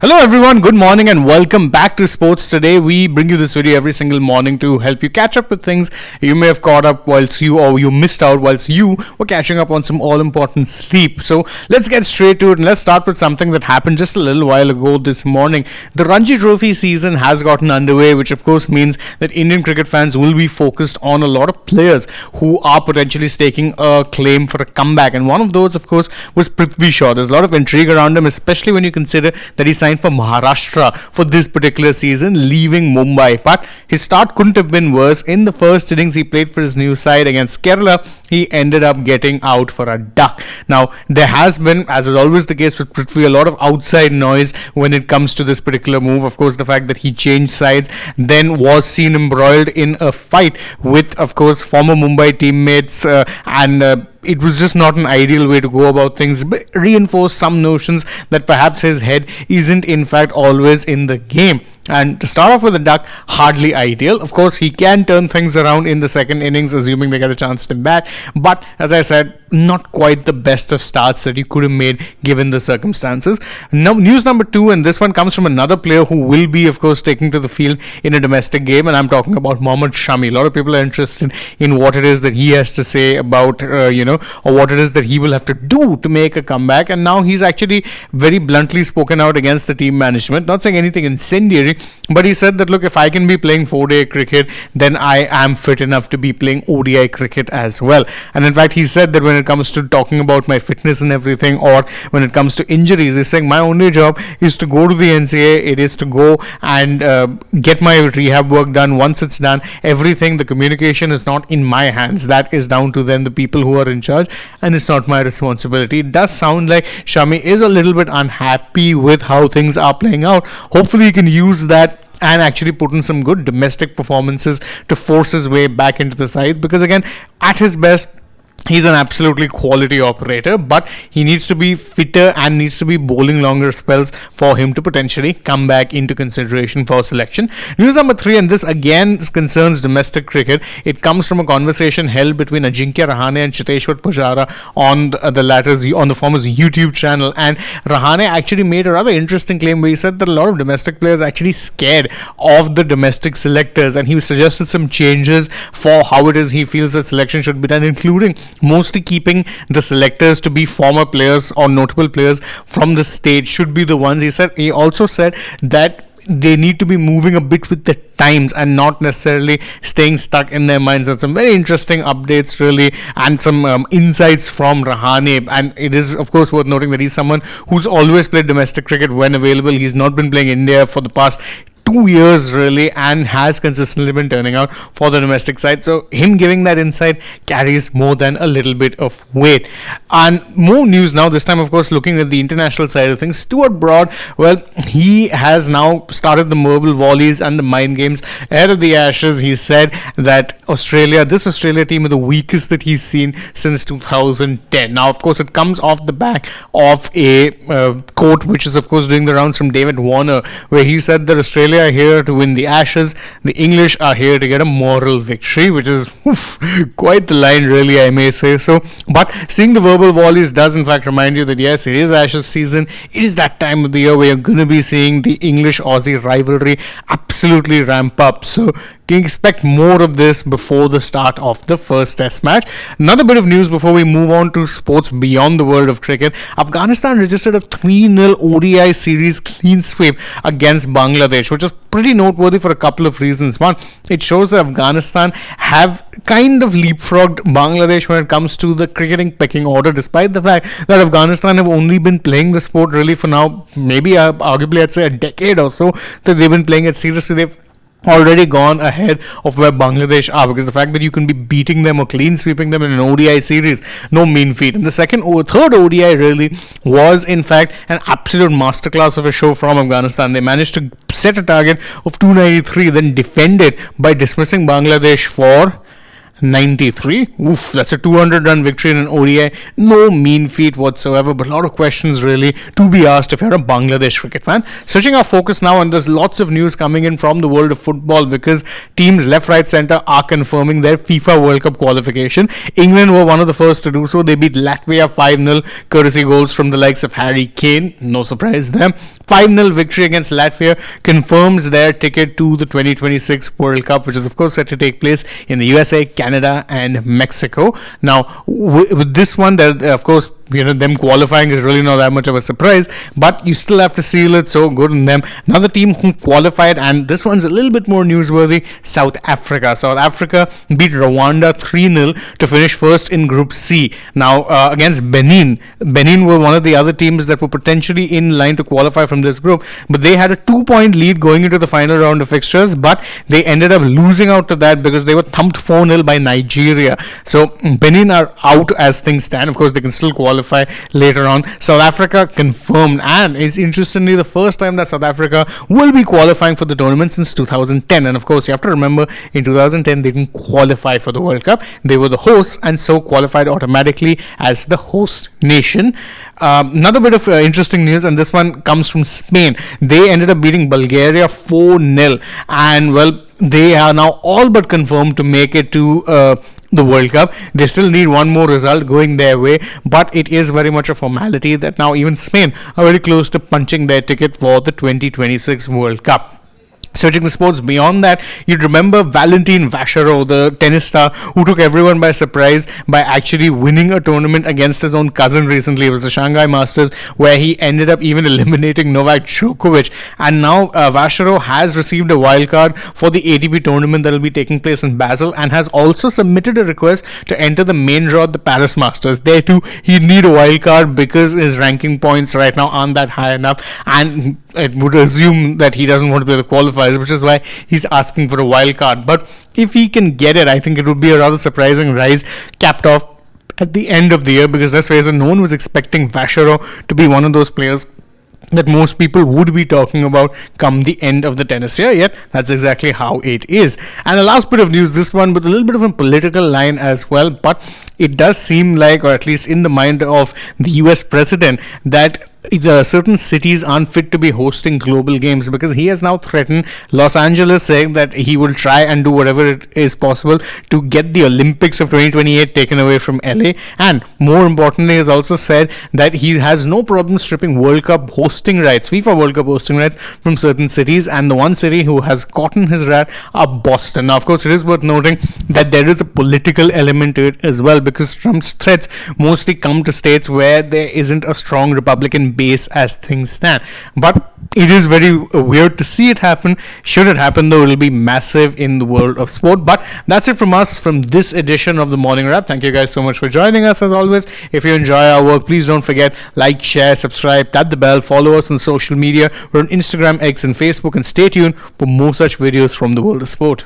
Hello everyone, good morning and welcome back to Sports Today. We bring you this video every single morning to help you catch up with things you may have caught up whilst you missed out whilst you were catching up on some all-important sleep. So let's get straight to it and let's start with something that happened just a little while ago this morning. The Ranji Trophy season has gotten underway, which of course means that Indian cricket fans will be focused on a lot of players who are potentially staking a claim for a comeback, and one of those of course was Prithvi Shaw. There's a lot of intrigue around him, especially when you consider that he signed for Maharashtra for this particular season, leaving Mumbai. But his start couldn't have been worse. In the first innings he played for his new side against Kerala, he ended up getting out for a duck. Now, there has been, as is always the case with Prithvi, a lot of outside noise when it comes to this particular move. Of course, the fact that he changed sides, then was seen embroiled in a fight with, of course, former Mumbai teammates and it was just not an ideal way to go about things, but reinforced some notions that perhaps his head isn't in fact always in the game. And to start off with a duck, hardly ideal. Of course, he can turn things around in the second innings, assuming they get a chance to bat. But as I said, not quite the best of starts that you could have made given the circumstances. Now, news number two, and this one comes from another player who will be, of course, taking to the field in a domestic game, and I'm talking about Mohammed Shami. A lot of people are interested in what it is that he has to say about, or what it is that he will have to do to make a comeback. And now he's actually very bluntly spoken out against the team management, not saying anything incendiary, but he said that, look, if I can be playing 4-day cricket, then I am fit enough to be playing ODI cricket as well. And in fact, he said that when it comes to talking about my fitness and everything, or when it comes to injuries, he's saying my only job is to go to the NCA, it is to go and get my rehab work done. Once it's done, everything, the communication is not in my hands. That is down to then the people who are in charge, and it's not my responsibility. It does sound like Shami is a little bit unhappy with how things are playing out. Hopefully he can use that and actually put in some good domestic performances to force his way back into the side, because again, at his best, he's an absolutely quality operator, but he needs to be fitter and needs to be bowling longer spells for him to potentially come back into consideration for selection. News number three, and this again concerns domestic cricket. It comes from a conversation held between Ajinkya Rahane and Chiteshwar Pujara on the former's YouTube channel, and Rahane actually made a rather interesting claim where he said that a lot of domestic players are actually scared of the domestic selectors, and he suggested some changes for how it is he feels that selection should be done, including mostly keeping the selectors to be former players or notable players from the state should be the ones. He also said that they need to be moving a bit with the times and not necessarily staying stuck in their minds. And some very interesting updates really, and some insights from Rahane. And it is of course worth noting that he's someone who's always played domestic cricket when available. He's not been playing India for the past 2 years really, and has consistently been turning out for the domestic side. So him giving that insight carries more than a little bit of weight. And more news now, this time of course looking at the international side of things. Stuart Broad, well, he has now started the verbal volleys and the mind games ahead of the Ashes. He said that this Australia team is the weakest that he's seen since 2010. Now of course it comes off the back of a quote which is of course doing the rounds from David Warner, where he said that Australia are here to win the Ashes, the English are here to get a moral victory, which is quite the line really, I may say so. But seeing the verbal volleys does in fact remind you that yes, it is Ashes season. It is that time of the year where you're going to be seeing the English-Aussie rivalry absolutely ramp up. So can expect more of this before the start of the first test match. Another bit of news before we move on to sports beyond the world of cricket. Afghanistan registered a 3-0 ODI series clean sweep against Bangladesh, which is pretty noteworthy for a couple of reasons. One, it shows that Afghanistan have kind of leapfrogged Bangladesh when it comes to the cricketing pecking order, despite the fact that Afghanistan have only been playing the sport really for now, maybe arguably I'd say a decade or so that they've been playing it seriously. They've already gone ahead of where Bangladesh are, because the fact that you can be beating them or clean sweeping them in an ODI series, no mean feat. And the third ODI really was in fact an absolute masterclass of a show from Afghanistan. They managed to set a target of 293, then defend it by dismissing Bangladesh for 93. Oof, that's a 200-run victory in an ODI. No mean feat whatsoever, but a lot of questions really to be asked if you're a Bangladesh cricket fan. Switching our focus now, and there's lots of news coming in from the world of football because teams left, right, centre are confirming their FIFA World Cup qualification. England were one of the first to do so. They beat Latvia 5-0, courtesy goals from the likes of Harry Kane. No surprise there. 5-0 victory against Latvia confirms their ticket to the 2026 World Cup, which is of course set to take place in the USA, Canada and Mexico. Now with this one, of course, them qualifying is really not that much of a surprise, but you still have to seal it, so good on them. Another team who qualified, and this one's a little bit more newsworthy, South Africa. South Africa beat Rwanda 3-0 to finish first in Group C. Now against Benin. Benin were one of the other teams that were potentially in line to qualify from this group, but they had a 2-point lead going into the final round of fixtures, but they ended up losing out to that because they were thumped 4-0 by Nigeria. So Benin are out as things stand. Of course, they can still qualify later on. South Africa confirmed, and it's interestingly the first time that South Africa will be qualifying for the tournament since 2010. And of course, you have to remember, in 2010 they didn't qualify for the World Cup. They were the hosts and so qualified automatically as the host nation. Another bit of interesting news, and this one comes from Spain. They ended up beating Bulgaria 4-0, and well, they are now all but confirmed to make it to the World Cup. They still need one more result going their way, but it is very much a formality that now even Spain are very close to punching their ticket for the 2026 World Cup. Switching the sports beyond that, you'd remember Valentin Vacherot, the tennis star who took everyone by surprise by actually winning a tournament against his own cousin recently. It was the Shanghai Masters, where he ended up even eliminating Novak Djokovic. And now Vacherot has received a wildcard for the ATP tournament that will be taking place in Basel, and has also submitted a request to enter the main draw at the Paris Masters. There too, he'd need a wildcard because his ranking points right now aren't that high enough, and it would assume that he doesn't want to play the qualifiers, which is why he's asking for a wild card. But if he can get it, I think it would be a rather surprising rise, capped off at the end of the year, because let's face it, no one was expecting Vacherot to be one of those players that most people would be talking about come the end of the tennis year, yet that's exactly how it is. And the last bit of news, this one with a little bit of a political line as well, but it does seem like, or at least in the mind of the US president, that certain cities aren't fit to be hosting global games, because he has now threatened Los Angeles, saying that he will try and do whatever it is possible to get the Olympics of 2028 taken away from LA. And more importantly, he has also said that he has no problem stripping World Cup hosting rights, FIFA World Cup hosting rights, from certain cities, and the one city who has caught in his wrath are Boston. Now, of course, it is worth noting that there is a political element to it as well, because Trump's threats mostly come to states where there isn't a strong Republican base as things stand. But it is very weird to see it happen. Should it happen, though, it will be massive in the world of sport. But that's it from us from this edition of the Morning Wrap. Thank you guys so much for joining us as always. If you enjoy our work, please don't forget, like, share, subscribe, tap the bell, follow us on social media. We're on Instagram, X and Facebook, and stay tuned for more such videos from the world of sport.